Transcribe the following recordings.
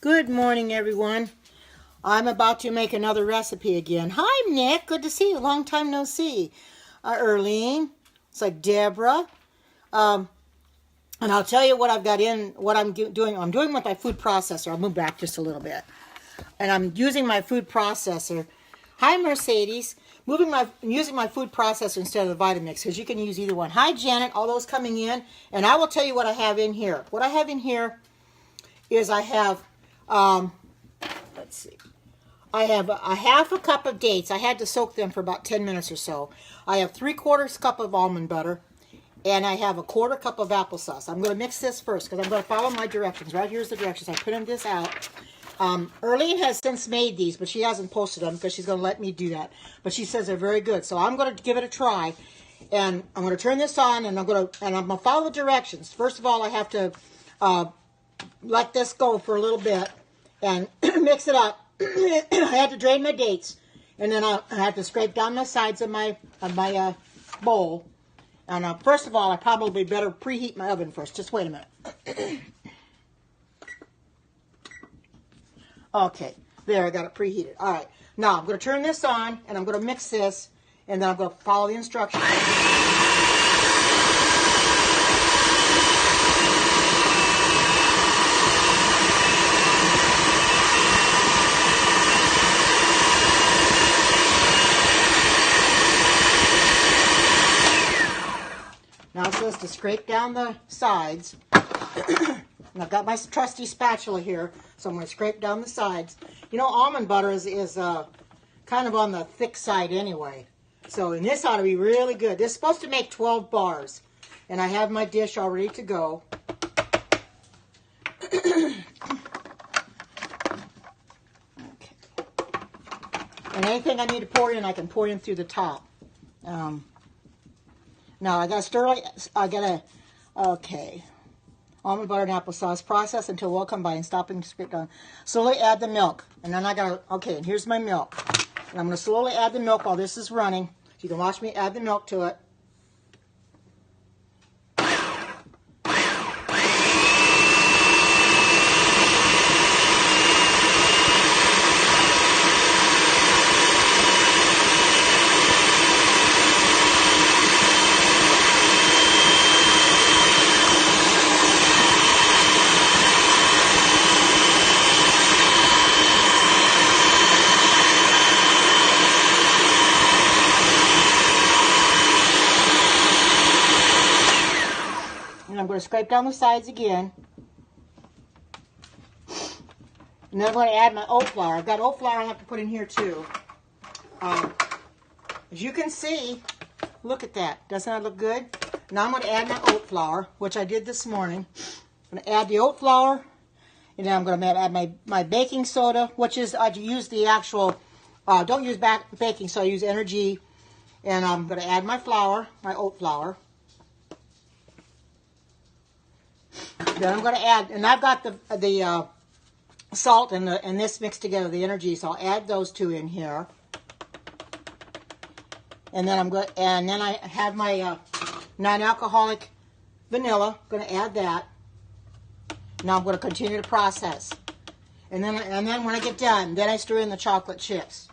Good morning, everyone. I'm about to make another recipe again. Hi, Nick. Good to see you. Long time no see. Erlene. It's like Deborah. And I'll tell you what I've got in, what I'm doing. I'm doing with my food processor. I'll move back just a little bit. And I'm using my food processor. Hi, Mercedes. Using my food processor instead of the Vitamix, because you can use either one. Hi, Janet. All those coming in. And I will tell you what I have in here. What I have in here is I have, let's see. I have a half a cup of dates. I had to soak them for about 10 minutes or so. I have 3/4 cup of almond butter. And I have a 1/4 cup of applesauce. I'm going to mix this first because I'm going to follow my directions. Right here's the directions. I printed this out. Erlene has since made these, but she hasn't posted them because she's going to let me do that. But she says they're very good. So I'm going to give it a try. And I'm going to turn this on, and I'm going to follow the directions. First of all, I have to let this go for a little bit and mix it up. I had to drain my dates, and then I had to scrape down the sides of my bowl. And first of all, I probably better preheat my oven first. Just wait a minute. Okay, there, I got it preheated. All right, now I'm going to turn this on, and I'm going to mix this, and then I'm going to follow the instructions. Now it says to scrape down the sides. And I've got my trusty spatula here, so I'm going to scrape down the sides. You know, almond butter is kind of on the thick side anyway. So, and this ought to be really good. This is supposed to make 12 bars. And I have my dish all ready to go. Okay. And anything I need to pour in, I can pour in through the top. Now, I got to stir it. Okay. Almond butter and applesauce. Process until well combined. Stopping to scrape down. Slowly add the milk. And then I got to, okay, and here's my milk. And I'm going to slowly add the milk while this is running. So you can watch me add the milk to it. I'm going to scrape down the sides again. And then I'm going to add my oat flour. I've got oat flour I have to put in here too. As you can see, look at that. Doesn't that look good? Now I'm going to add my oat flour, which I did this morning. I'm going to add the oat flour. And then I'm going to add my baking soda, which is, I use the actual, don't use baking soda, I use EnerG. And I'm going to add my flour, my oat flour. Then I'm going to add, and I've got the salt and this mixed together, the EnerG, so I'll add those two in here. And then I have my non-alcoholic vanilla. I'm going to add that. Now I'm going to continue to process. And then when I get done, then I stir in the chocolate chips.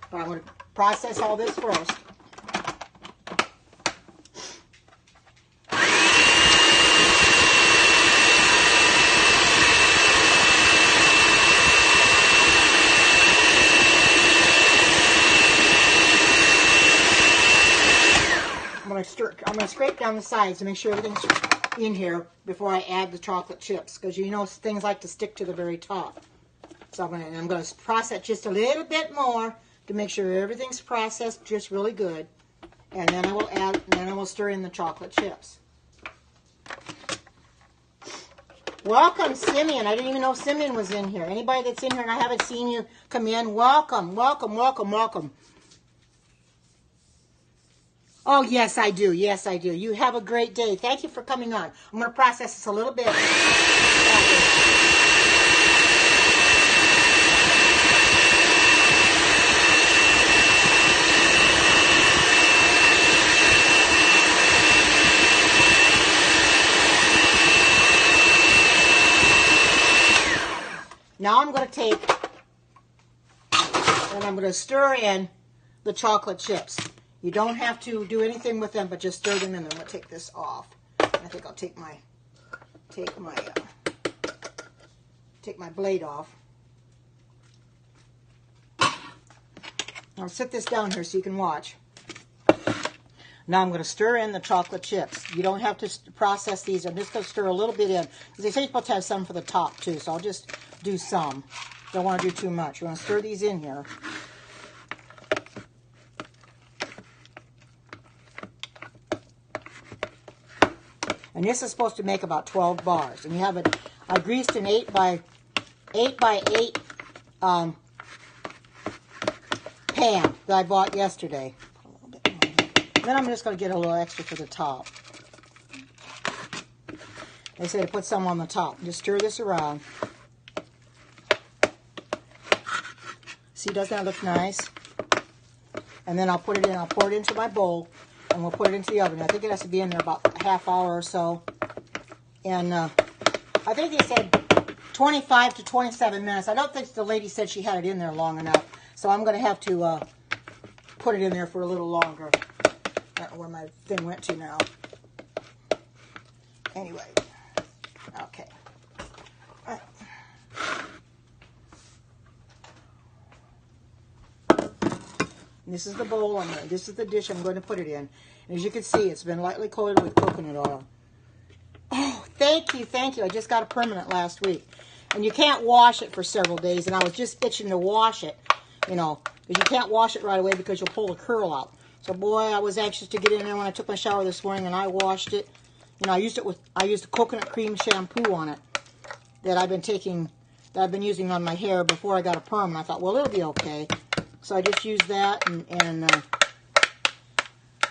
But I'm going to process all this first. I'm going to scrape down the sides to make sure everything's in here before I add the chocolate chips, because you know things like to stick to the very top. So I'm going to process just a little bit more to make sure everything's processed just really good, and then I will stir in the chocolate chips. Welcome, Simeon. I didn't even know Simeon was in here. Anybody that's in here and I haven't seen you come in, welcome, welcome, welcome, welcome. Oh, yes, I do. Yes, I do. You have a great day. Thank you for coming on. I'm going to process this a little bit. Now I'm going to take, and I'm going to stir in the chocolate chips. You don't have to do anything with them, but just stir them in. I'm going to take this off. I think I'll take my blade off. I'll sit this down here so you can watch. Now I'm going to stir in the chocolate chips. You don't have to process these. I'm just going to stir a little bit in. Because they say you're supposed to have some for the top too, so I'll just do some. Don't want to do too much. You want to stir these in here. And this is supposed to make about 12 bars. And you have it, I greased an 8 by 8 pan that I bought yesterday. Then I'm just going to get a little extra for the top. They say to put some on the top. Just stir this around. See, doesn't that look nice? And then I'll put it in. I'll pour it into my bowl, and we'll put it into the oven. I think it has to be in there about a half hour or so. And I think they said 25 to 27 minutes. I don't think the lady said she had it in there long enough. So I'm going to have to put it in there for a little longer. I don't know where my thing went to now. Anyway. Okay. All right. And this is the bowl. This is the dish I'm going to put it in. And as you can see, it's been lightly coated with coconut oil. Oh, thank you, thank you. I just got a permanent last week. And you can't wash it for several days. And I was just itching to wash it, you know, because you can't wash it right away because you'll pull the curl out. So, boy, I was anxious to get in there when I took my shower this morning, and I washed it. You know, I used a coconut cream shampoo on it that I've been using on my hair before I got a perm. And I thought, well, it'll be okay. So I just used that, and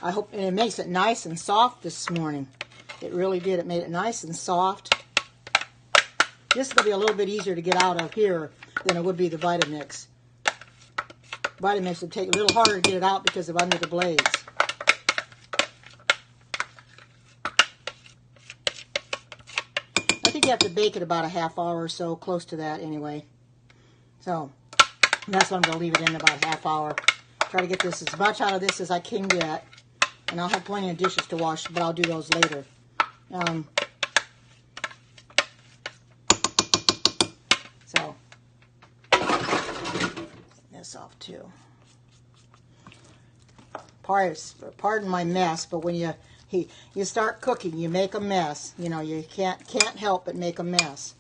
I hope, and it makes it nice and soft this morning. It really did. It made it nice and soft. This is going to be a little bit easier to get out of here than it would be the Vitamix. Vitamix would take a little harder to get it out because of under the blades. I think you have to bake it about a half hour or so, close to that anyway. So that's what I'm going to leave it in about a half hour. Try to get this as much out of this as I can get. And I'll have plenty of dishes to wash, but I'll do those later. So, this off too. Pardon my mess, but when you start cooking, you make a mess. You know, you can't help but make a mess.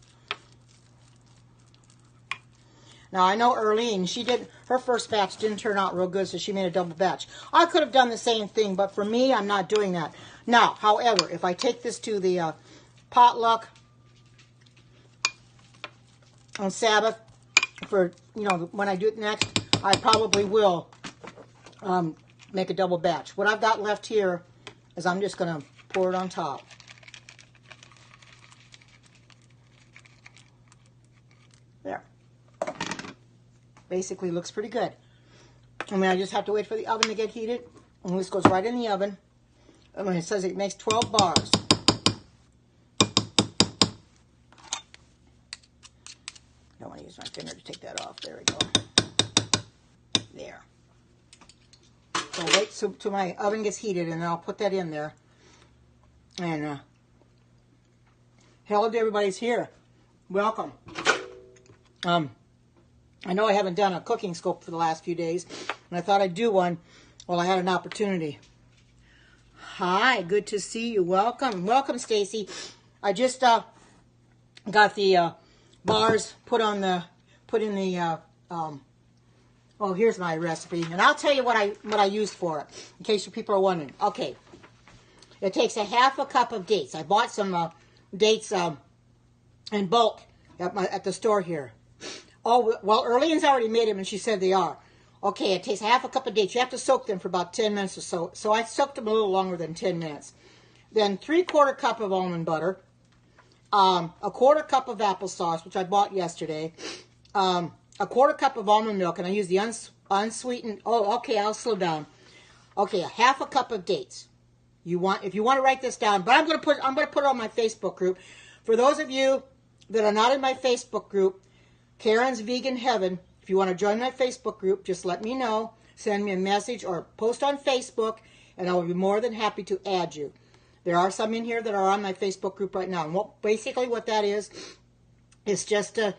Now, I know Erlene, her first batch didn't turn out real good, so she made a double batch. I could have done the same thing, but for me, I'm not doing that. Now, however, if I take this to the potluck on Sabbath, for, you know, when I do it next, I probably will make a double batch. What I've got left here is I'm just going to pour it on top. There. Basically looks pretty good. I mean, I just have to wait for the oven to get heated. And this goes right in the oven. I mean, it says it makes 12 bars. I don't want to use my finger to take that off. There we go. There. So wait till my oven gets heated, and then I'll put that in there. And hello to everybody's here. Welcome. I know I haven't done a cooking scope for the last few days, and I thought I'd do one while I had an opportunity. Hi, good to see you. Welcome. Welcome, Stacy. I just got the bars put in the oh, here's my recipe, and I'll tell you what I used for it, in case you people are wondering. Okay, it takes a half a cup of dates. I bought some dates in bulk at the store here. Oh, well, Erlene's already made them, and she said they are. Okay, it takes half a cup of dates. You have to soak them for about 10 minutes or so. So I soaked them a little longer than 10 minutes. Then 3/4 cup of almond butter, a 1/4 cup of applesauce, which I bought yesterday, a 1/4 cup of almond milk, and I use the unsweetened. Oh, okay, I'll slow down. Okay, a half a cup of dates. If you want to write this down, but I'm gonna put it on my Facebook group. For those of you that are not in my Facebook group, Karen's Vegan Heaven. If you want to join my Facebook group, just let me know. Send me a message or post on Facebook, and I will be more than happy to add you. There are some in here that are on my Facebook group right now. And basically what that is just you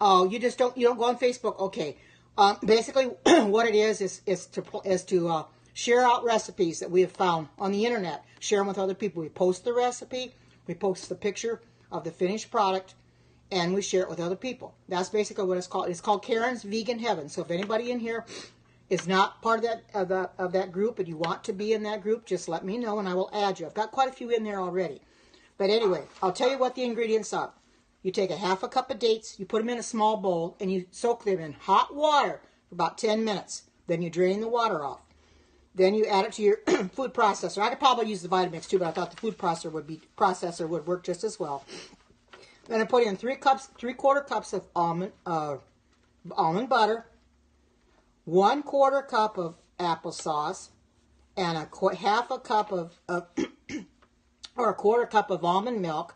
don't go on Facebook. Okay. Basically what it is to share out recipes that we have found on the internet. Share them with other people. We post the recipe, we post the picture of the finished product, and we share it with other people. That's basically what it's called. It's called Karen's Vegan Heaven. So if anybody in here is not part of that group and you want to be in that group, just let me know and I will add you. I've got quite a few in there already. But anyway, I'll tell you what the ingredients are. You take a half a cup of dates, you put them in a small bowl, and you soak them in hot water for about 10 minutes. Then you drain the water off. Then you add it to your food processor. I could probably use the Vitamix too, but I thought the food processor would work just as well. Then I put in 3/4 cups of almond butter, 1/4 cup of applesauce, and half a cup of or a 1/4 cup of almond milk.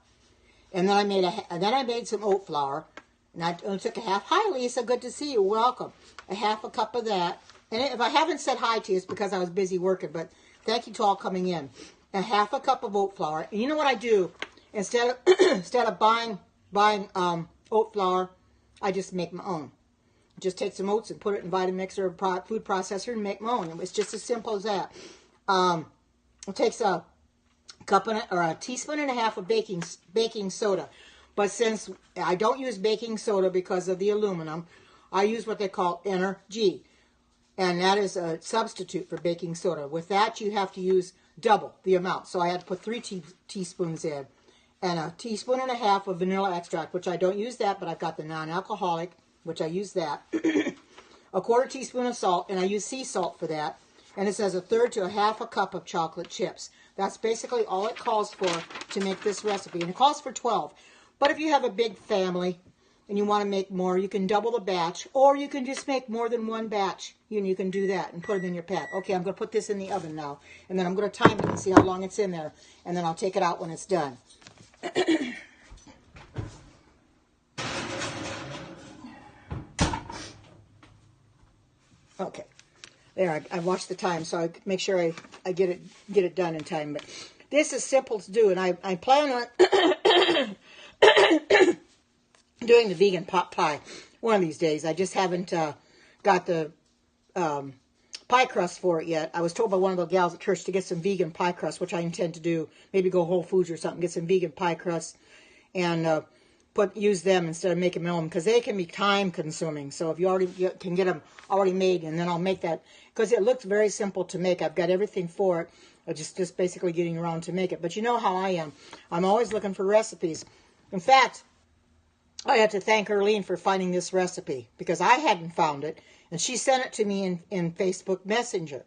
And then I made some oat flour, and I took a half. Hi, Lisa. Good to see you. Welcome. A half a cup of that. And if I haven't said hi to you, it's because I was busy working. But thank you to all coming in. A half a cup of oat flour. And you know what I do? Instead of buying oat flour, I just make my own. Just take some oats and put it in Vitamix or a food processor and make my own. It's just as simple as that. It takes a teaspoon and a half of baking soda. But since I don't use baking soda because of the aluminum, I use what they call EnerG. And that is a substitute for baking soda. With that, you have to use double the amount. So I had to put 3 teaspoons in. And a teaspoon and a half of vanilla extract, which I don't use that, but I've got the non-alcoholic, which I use that. A 1/4 teaspoon of salt, and I use sea salt for that. And it says 1/3 to a half a cup of chocolate chips. That's basically all it calls for to make this recipe. And it calls for 12. But if you have a big family and you want to make more, you can double the batch. Or you can just make more than one batch. You can do that and put it in your pan. Okay, I'm going to put this in the oven now. And then I'm going to time it and see how long it's in there. And then I'll take it out when it's done. Okay. There, I watched the time, so I make sure I get it done in time. But this is simple to do, and I plan on doing the vegan pot pie one of these days. I just haven't got the pie crust for it yet. I was told by one of the gals at church to get some vegan pie crust, which I intend to do. Maybe go Whole Foods or something, get some vegan pie crust, and use them instead of making my own, because they can be time consuming. So if you can get them already made, and then I'll make that, because it looks very simple to make. I've got everything for it. I'm just basically getting around to make it. But you know how I am. I'm always looking for recipes. In fact, I have to thank Erlene for finding this recipe, because I hadn't found it, and she sent it to me in Facebook Messenger,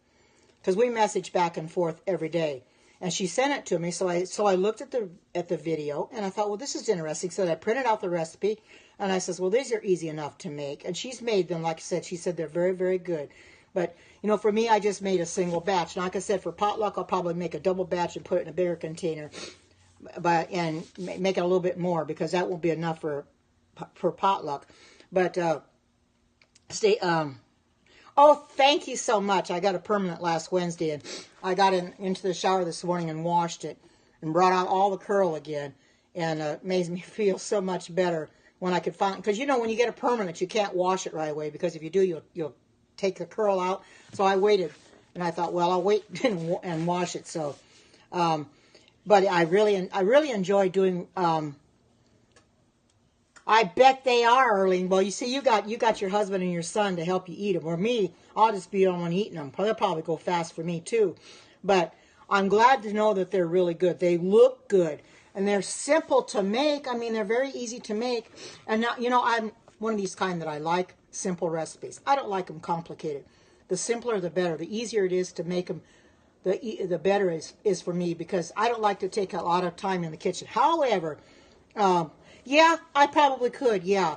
because we message back and forth every day. And she sent it to me, so I looked at the video, and I thought, well, this is interesting. So I printed out the recipe, and I says, well, these are easy enough to make. And she's made them, like I said, she said they're very, very good. But, for me, I just made a single batch. Now, like I said, for potluck, I'll probably make a double batch and put it in a bigger container, and make it a little bit more, because that won't be enough for potluck. But, oh, thank you so much. I got a permanent last Wednesday, and I got into the shower this morning and washed it and brought out all the curl again, and it made me feel so much better when I could find, because when you get a permanent, you can't wash it right away, because if you do, you'll take the curl out. So I waited, and I thought, well, I'll wait and wash it. So, but I really enjoy doing. I bet they are, Erling. Well, you see, you got your husband and your son to help you eat them. Or me, I'll just be the one eating them. They'll probably go fast for me, too. But I'm glad to know that they're really good. They look good. And they're simple to make. I mean, they're very easy to make. And now, I'm one of these kind that I like simple recipes. I don't like them complicated. The simpler, the better. The easier it is to make them, the better is for me. Because I don't like to take a lot of time in the kitchen. However, yeah, I probably could, yeah.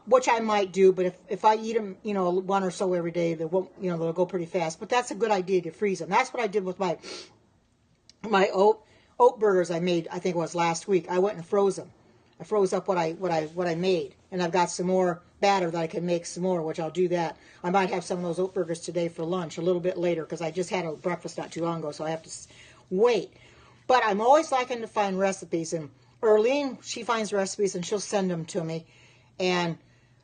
Which I might do, but if I eat them, one or so every day, they won't, they'll go pretty fast. But that's a good idea to freeze them. That's what I did with my oat burgers I made, I think it was last week. I went and froze them. I froze up what I made, and I've got some more batter that I can make some more, which I'll do that. I might have some of those oat burgers today for lunch a little bit later because I just had a breakfast not too long ago, so I have to wait. But I'm always liking to find recipes, and Erlene, she finds recipes and she'll send them to me, and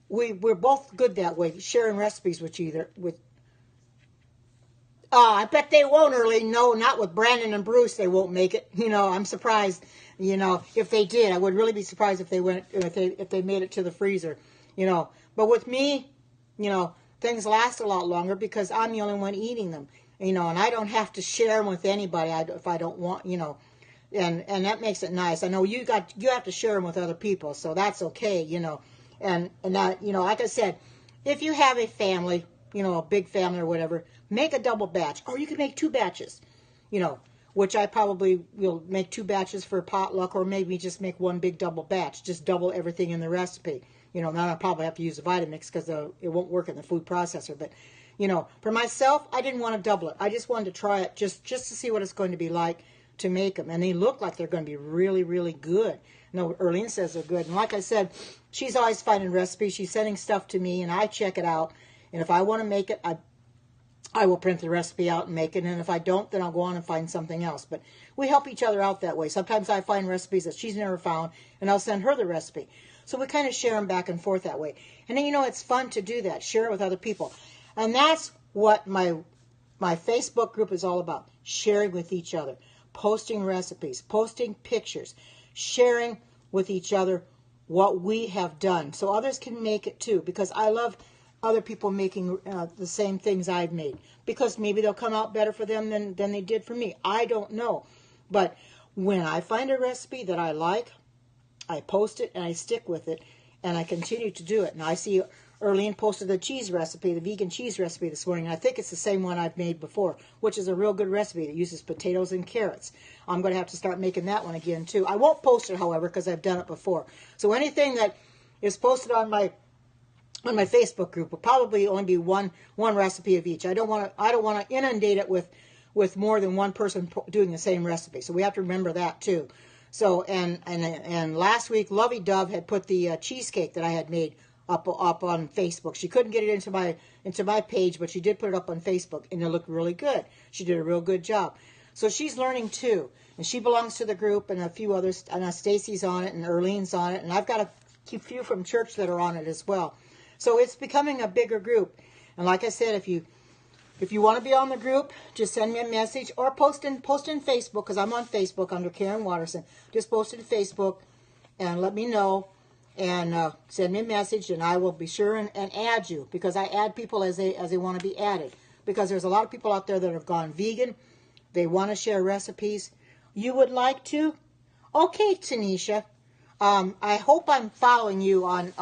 we're both good that way, sharing recipes with either with. I bet they won't, Erlene. No, not with Brandon and Bruce. They won't make it. I'm surprised. If they did, I would really be surprised if they made it to the freezer. But with me, things last a lot longer because I'm the only one eating them. And I don't have to share them with anybody if I don't want. And that makes it nice. I know you have to share them with other people, so that's okay. And that like I said, if you have a family, a big family or whatever, make a double batch, or you can make 2 batches. Which I probably will make 2 batches for potluck, or maybe just make 1 big double batch. Just double everything in the recipe. Now I'll probably have to use a Vitamix because it won't work in the food processor. But, for myself, I didn't want to double it. I just wanted to try it just to see what it's going to be like to make them. And they look like they're going to be really, really good. Erlene says they're good. And like I said, she's always finding recipes. She's sending stuff to me, and I check it out. And if I want to make it, I will print the recipe out and make it, and if I don't, then I'll go on and find something else. But we help each other out that way. Sometimes I find recipes that she's never found, and I'll send her the recipe. So we kind of share them back and forth that way. And then, it's fun to do that, share it with other people. And that's what my Facebook group is all about, sharing with each other, posting recipes, posting pictures, sharing with each other what we have done so others can make it too, because I love other people making the same things I've made, because maybe they'll come out better for them than they did for me. I don't know. But when I find a recipe that I like, I post it and I stick with it, and I continue to do it. And I see Erlene posted the cheese recipe, the vegan cheese recipe this morning, and I think it's the same one I've made before, which is a real good recipe that uses potatoes and carrots. I'm going to have to start making that one again too. I won't post it, however, because I've done it before. So anything that is posted on my Facebook group will probably only be one recipe of each. I don't want to inundate it with more than one person doing the same recipe. So we have to remember that too. So and last week, Lovey Dove had put the cheesecake that I had made up on Facebook. She couldn't get it into my page, but she did put it up on Facebook, and it looked really good. She did a real good job. So she's learning too, and she belongs to the group, and a few others. And Stacy's on it, and Erlene's on it, and I've got a few from church that are on it as well. So it's becoming a bigger group. And like I said, if you want to be on the group, just send me a message or post in Facebook, because I'm on Facebook under Karen Watterson. Just post in Facebook and let me know, and send me a message, and I will be sure and add you, because I add people as they want to be added. Because there's a lot of people out there that have gone vegan. They want to share recipes. You would like to? Okay, Tanisha. I hope I'm following you on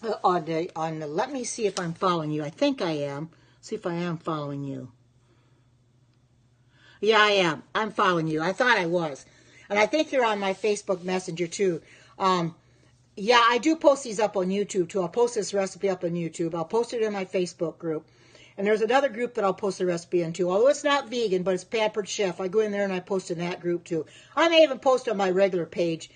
let me see if I'm following you. I think I am. See if I am following you. Yeah, I am. I'm following you. I thought I was. And I think you're on my Facebook Messenger too. Yeah, I do post these up on YouTube too. I'll post this recipe up on YouTube. I'll post it in my Facebook group. And there's another group that I'll post the recipe into. Although it's not vegan, but it's Pampered Chef. I go in there and I post in that group too. I may even post on my regular page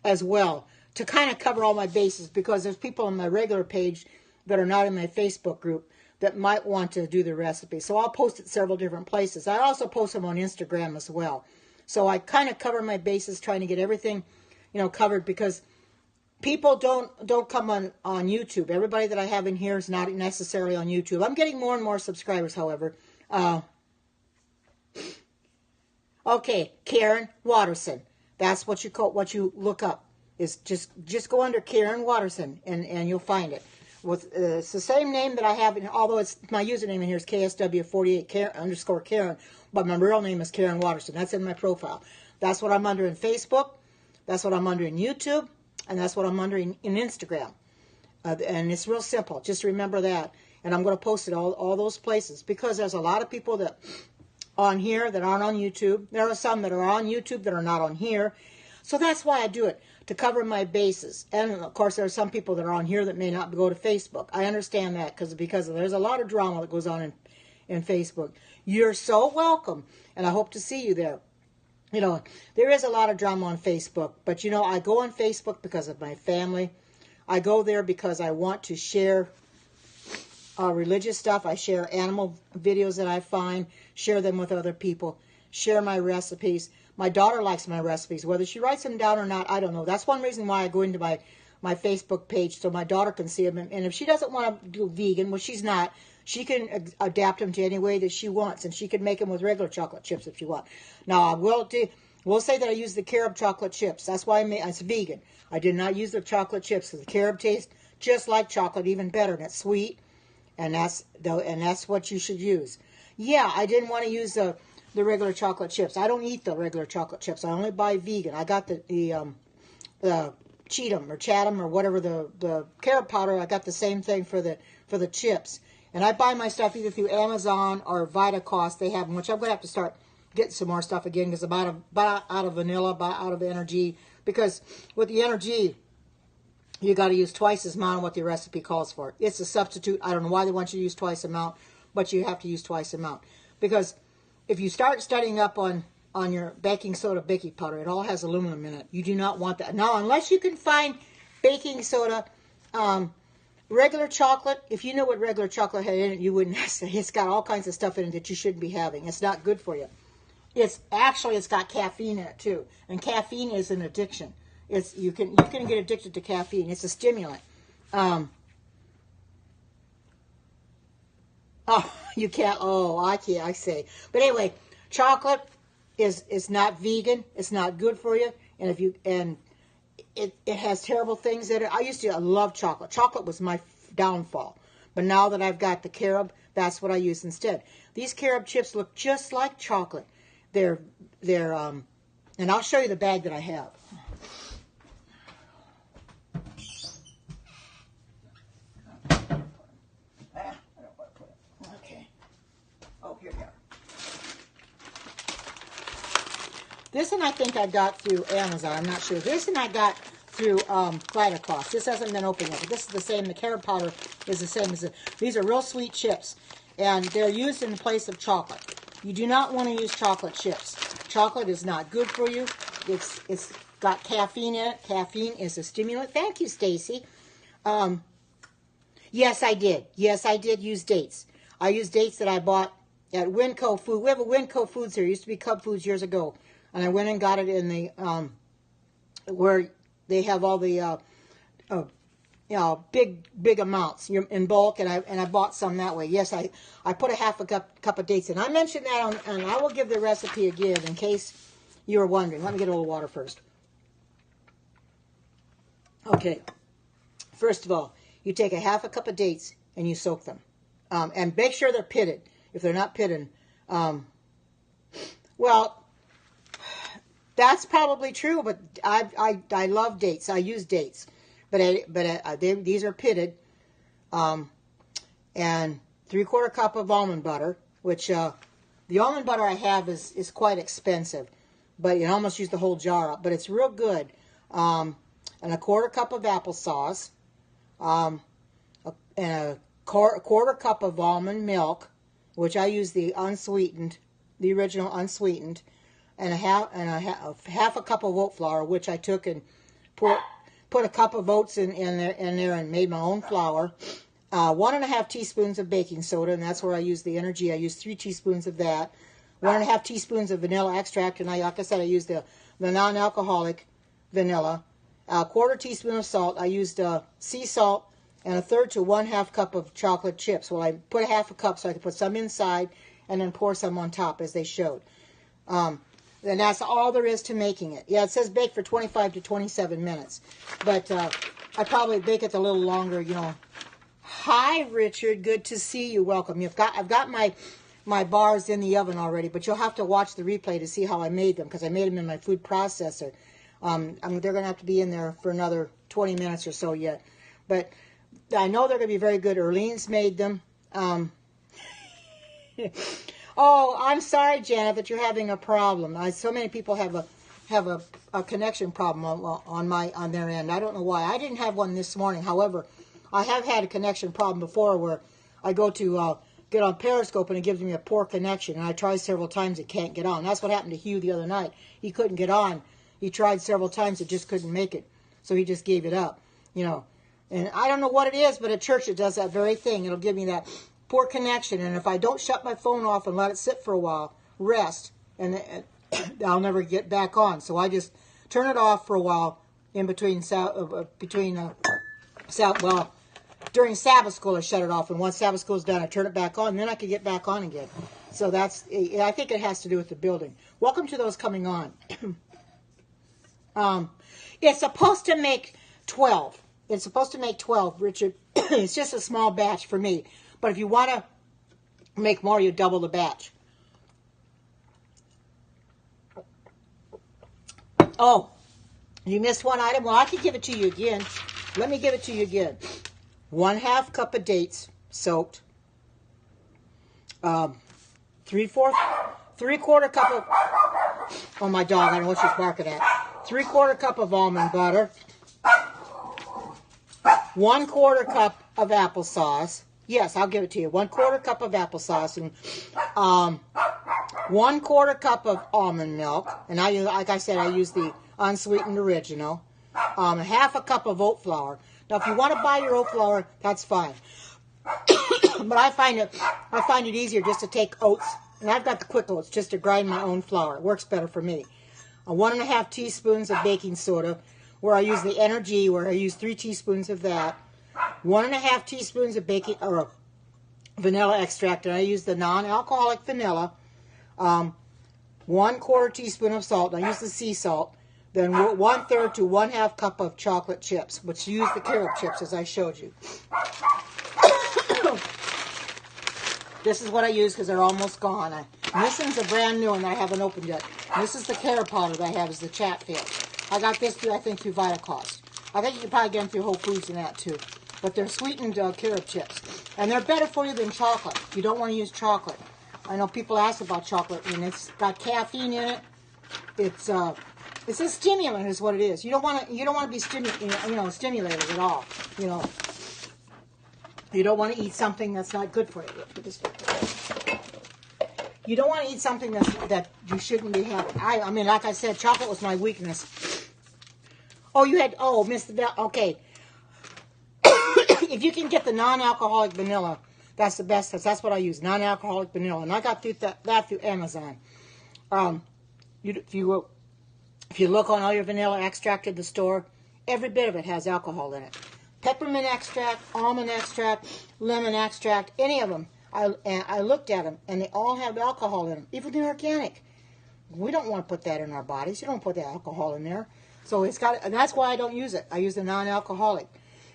as well, to kind of cover all my bases, because there's people on my regular page that are not in my Facebook group that might want to do the recipe. So I'll post it several different places. I also post them on Instagram as well. So I kind of cover my bases, trying to get everything, covered, because people don't come on YouTube. Everybody that I have in here is not necessarily on YouTube. I'm getting more and more subscribers, however. Okay, Karen Watterson. That's what you look up. Is just go under Karen Watterson, and you'll find it. It's the same name that I have, although it's my username in here is KSW48 _Karen, but my real name is Karen Watterson. That's in my profile. That's what I'm under in Facebook. That's what I'm under in YouTube, and that's what I'm under in Instagram. And it's real simple. Just remember that. And I'm going to post it all those places, because there's a lot of people that on here that aren't on YouTube. There are some that are on YouTube that are not on here. So that's why I do it, to cover my bases. And of course, there are some people that are on here that may not go to Facebook. I understand that because there's a lot of drama that goes on in Facebook. You're so welcome, and I hope to see you there. You know, there is a lot of drama on Facebook, but you know, I go on Facebook because of my family. I go there because I want to share religious stuff. I share animal videos that I find, share them with other people, share my recipes. My daughter likes my recipes. Whether she writes them down or not, I don't know. That's one reason why I go into my Facebook page, so my daughter can see them. And if she doesn't want to do vegan, well, she's not, she can adapt them to any way that she wants, and she can make them with regular chocolate chips if she wants. Now, I will say that I use the Carob chocolate chips. That's why it's vegan. I did not use the chocolate chips because the Carob tastes just like chocolate, even better, and it's sweet, and that's what you should use. Yeah, I didn't want to use the regular chocolate chips. I don't eat the regular chocolate chips. I only buy vegan. I got the Cheatham or Chatham or whatever the Carob powder. I got the same thing for the chips. And I buy my stuff either through Amazon or Vitacost. They have them, which I'm going to have to start getting some more stuff again because I'm out of vanilla, out of EnerG. Because with the EnerG, you got to use twice as amount of what the recipe calls for. It's a substitute. I don't know why they want you to use twice the amount, but you have to use twice the amount. Because if you start studying up on your baking soda, baking powder, it all has aluminum in it. You do not want that. Now, unless you can find baking soda, regular chocolate, if you know what regular chocolate had in it, you wouldn't. It's got all kinds of stuff in it that you shouldn't be having. It's not good for you. It's got caffeine in it too, and caffeine is an addiction. You can get addicted to caffeine. It's a stimulant. You can't. Oh, I can't. I say. But anyway, chocolate is not vegan. It's not good for you. And it has terrible things in it. I love chocolate. Chocolate was my downfall. But now that I've got the Carob, that's what I use instead. These Carob chips look just like chocolate. They're and I'll show you the bag that I have. Okay. Oh, here we are. This one I think I got through Amazon. I'm not sure. This one I got through Vitacost. This hasn't been opened yet. But this is the same. The Carob powder is the same as these are real sweet chips, and they're used in place of chocolate. You do not want to use chocolate chips. Chocolate is not good for you. It's got caffeine in it. Caffeine is a stimulant. Thank you, Stacy. Yes, I did. Yes, I did use dates. I used dates that I bought at Winco Food. We have a Winco Foods here. It used to be Cub Foods years ago. And I went and got it in the, where they have all the, big amounts in bulk, and I bought some that way. Yes, I put a half a cup of dates in. I mentioned that, and I will give the recipe again in case you were wondering. Let me get a little water first. Okay, first of all, you take a half a cup of dates and you soak them, and make sure they're pitted. If they're not pitted, well, that's probably true. But I love dates. I use dates. But these are pitted, and 3/4 cup of almond butter, which the almond butter I have is quite expensive, but you almost use the whole jar up, but it's real good. And 1/4 cup of applesauce, and a 1/4 cup of almond milk, which I use the unsweetened, the original unsweetened, and half a cup of oat flour, which I took and put a cup of oats in there and made my own flour. 1½ teaspoons of baking soda, and that's where I use the EnerG. I use 3 teaspoons of that. 1½ teaspoons of vanilla extract, and like I said, I use the non-alcoholic vanilla. 1/4 teaspoon of salt. I used sea salt, and 1/3 to 1/2 cup of chocolate chips. Well, I put a half a cup so I could put some inside and then pour some on top as they showed. And that's all there is to making it. Yeah, it says bake for 25 to 27 minutes. But I probably bake it a little longer, you know. Hi, Richard. Good to see you. Welcome. I've got my bars in the oven already, but you'll have to watch the replay to see how I made them, because I made them in my food processor. They're going to have to be in there for another 20 minutes or so yet. But I know they're going to be very good. Erlene's made them. Oh, I'm sorry, Janet, that you're having a problem. So many people have a connection problem on their end. I don't know why. I didn't have one this morning. However, I have had a connection problem before where I go to get on Periscope and it gives me a poor connection. And I tried several times, it can't get on. That's what happened to Hugh the other night. He couldn't get on. He tried several times, it just couldn't make it. So he just gave it up, you know. And I don't know what it is, but at church it does that very thing. It'll give me that poor connection. And if I don't shut my phone off and let it sit for a while, rest, and I'll never get back on. So I just turn it off for a while in between, during Sabbath school I shut it off. And once Sabbath school is done, I turn it back on, and then I can get back on again. So that's, I think it has to do with the building. Welcome to those coming on. It's supposed to make 12. It's supposed to make 12, Richard. It's just a small batch for me. But if you want to make more, you double the batch. Oh, you missed one item? Well, I can give it to you again. Let me give it to you again. 1/2 cup of dates soaked. 3/4 cup of... Oh, my dog, I don't know what she's barking at. 3/4 cup of almond butter. 1/4 cup of applesauce. Yes, I'll give it to you. 1/4 cup of applesauce and 1/4 cup of almond milk. And I use, like I said, I use the unsweetened original. 1/2 cup of oat flour. Now, if you want to buy your oat flour, that's fine. But I find it easier just to take oats, and I've got the quick oats just to grind my own flour. It works better for me. 1.5 teaspoons of baking soda, where I use the EnerG, where I use 3 teaspoons of that. 1.5 teaspoons of vanilla extract, and I use the non-alcoholic vanilla. 1/4 teaspoon of salt, and I use the sea salt. Then 1/3 to 1/2 cup of chocolate chips, which use the Carob chips as I showed you. This is what I use because they're almost gone. And this one's a brand new one that I haven't opened yet. And this is the Carob powder that I have, is the Chatfield. I got this through, I think, through Vitacost. I think you can probably get them through Whole Foods and that too. But they're sweetened Carob chips. And they're better for you than chocolate. You don't want to use chocolate. I know people ask about chocolate, and it's got caffeine in it. It's a stimulant, is what it is. You don't want to be stimulated at all. You know, you don't want to eat something that's not good for you. You don't want to eat something that you shouldn't be having. I mean, like I said, chocolate was my weakness. Oh, missed the bell. Okay. If you can get the non-alcoholic vanilla, that's the best. That's what I use, non-alcoholic vanilla. And I got that through Amazon. If you look on all your vanilla extract at the store, every bit of it has alcohol in it. Peppermint extract, almond extract, lemon extract, any of them. I looked at them, and they all have alcohol in them, even the organic. We don't want to put that in our bodies. You don't put the alcohol in there. So and that's why I don't use it. I use the non-alcoholic.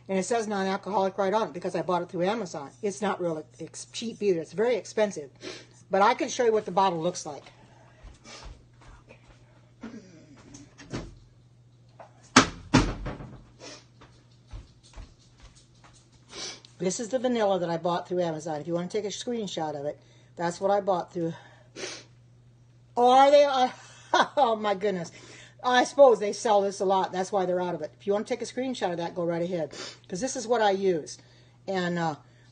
And it says non-alcoholic right on it because I bought it through Amazon. It's not really cheap either. It's very expensive. But I can show you what the bottle looks like. This is the vanilla that I bought through Amazon. If you want to take a screenshot of it, that's what I bought through. Oh, are they? Oh, my goodness. I suppose they sell this a lot. That's why they're out of it. If you want to take a screenshot of that, go right ahead. Because this is what I use. And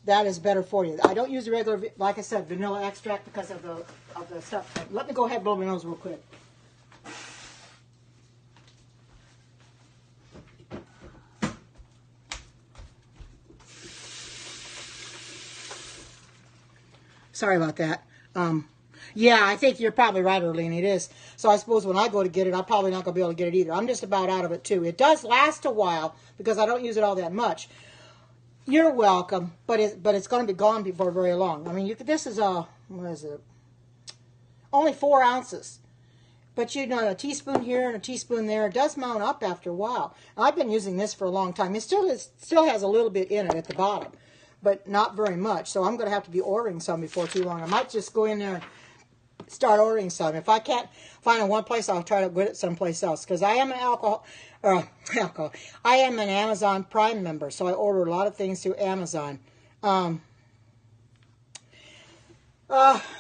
that is better for you. I don't use the regular, like I said, vanilla extract because of the stuff. Let me go ahead and blow my nose real quick. Sorry about that. Yeah, I think you're probably right, Erlene. It is. So I suppose when I go to get it, I'm probably not going to be able to get it either. I'm just about out of it, too. It does last a while because I don't use it all that much. You're welcome, but it's going to be gone before very long. I mean, this is what is it? Only 4 ounces. But you know, a teaspoon here and a teaspoon there, it does mount up after a while. I've been using this for a long time. It still has a little bit in it at the bottom, but not very much. So I'm going to have to be ordering some before too long. I might just go in there and start ordering some. If I can't find it in one place, I'll try to get it someplace else. Because I am I am an Amazon Prime member, so I order a lot of things through Amazon.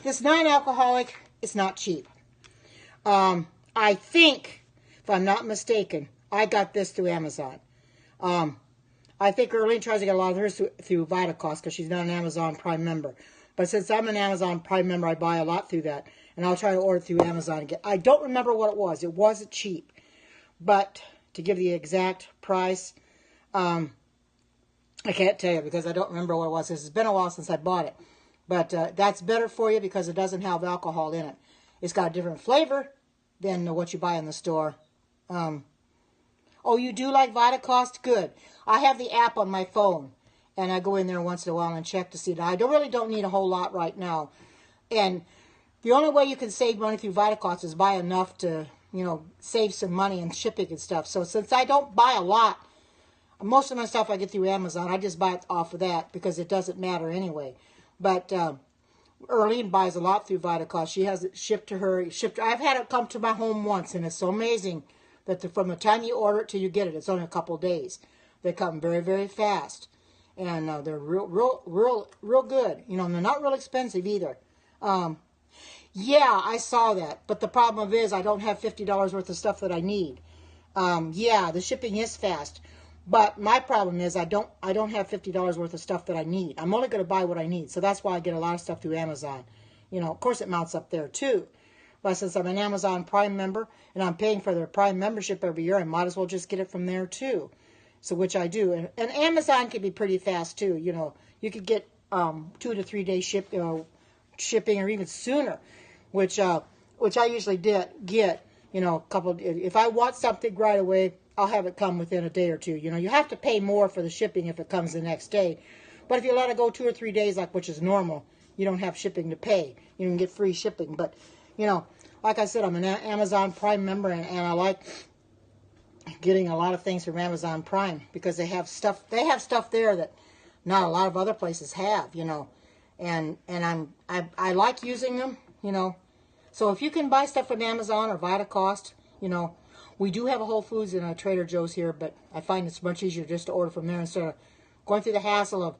This non-alcoholic is not cheap. I think, if I'm not mistaken, I got this through Amazon. I think Erlene tries to get a lot of hers through Vitacost because she's not an Amazon Prime member. But since I'm an Amazon Prime member, I buy a lot through that. And I'll try to order through Amazon again. I don't remember what it was. It wasn't cheap. But to give the exact price, I can't tell you because I don't remember what it was. It's been a while since I bought it. But that's better for you because it doesn't have alcohol in it. It's got a different flavor than what you buy in the store. Oh, you do like Vitacost? Good. I have the app on my phone. And I go in there once in a while and check to see that. I really don't need a whole lot right now. And the only way you can save money through Vitacost is buy enough to, you know, save some money and shipping and stuff. So since I don't buy a lot, most of my stuff I get through Amazon. I just buy it off of that because it doesn't matter anyway. But Erlene buys a lot through Vitacost. She has it shipped to her. I've had it come to my home once, and it's so amazing that from the time you order it till you get it, it's only a couple of days. They come very, very fast. And they're real good. You know, and they're not real expensive either. Yeah, I saw that. But the problem is I don't have $50 worth of stuff that I need. Yeah, the shipping is fast. But my problem is I don't have $50 worth of stuff that I need. I'm only going to buy what I need. So that's why I get a lot of stuff through Amazon. You know, of course it mounts up there too. But since I'm an Amazon Prime member and I'm paying for their Prime membership every year, I might as well just get it from there too. So which I do, and Amazon can be pretty fast too. You know, you could get 2 to 3 day shipping or even sooner, which I usually get. You know, if I want something right away, I'll have it come within a day or two. You know, you have to pay more for the shipping if it comes the next day, but if you let it go 2 or 3 days, which is normal, you don't have shipping to pay. You can get free shipping. But you know, like I said, I'm an Amazon Prime member, and I like getting a lot of things from Amazon Prime because they have stuff there that not a lot of other places have, you know, and I like using them, you know. So if you can buy stuff from Amazon or Vitacost, you know, we do have a Whole Foods and a Trader Joe's here, but I find it's much easier just to order from there instead of going through the hassle of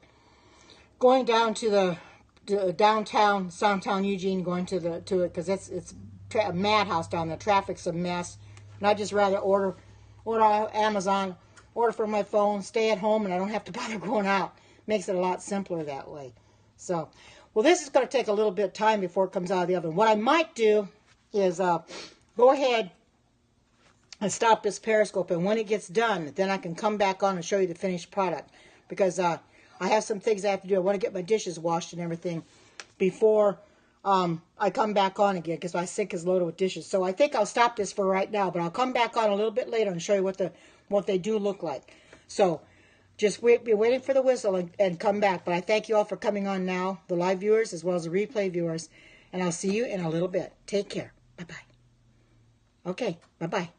going down to the downtown Eugene, going to it because it's a madhouse down there. Traffic's a mess, and I'd just rather order on Amazon, order from my phone, stay at home, and I don't have to bother going out. Makes it a lot simpler that way. So, well, this is going to take a little bit of time before it comes out of the oven. What I might do is go ahead and stop this periscope, and when it gets done, then I can come back on and show you the finished product. Because I have some things I have to do. I want to get my dishes washed and everything before I come back on again because my sink is loaded with dishes. So I think I'll stop this for right now, but I'll come back on a little bit later and show you what they do look like. So just be waiting for the whistle and come back. But I thank you all for coming on now, the live viewers as well as the replay viewers. And I'll see you in a little bit. Take care. Bye-bye. Okay, bye-bye.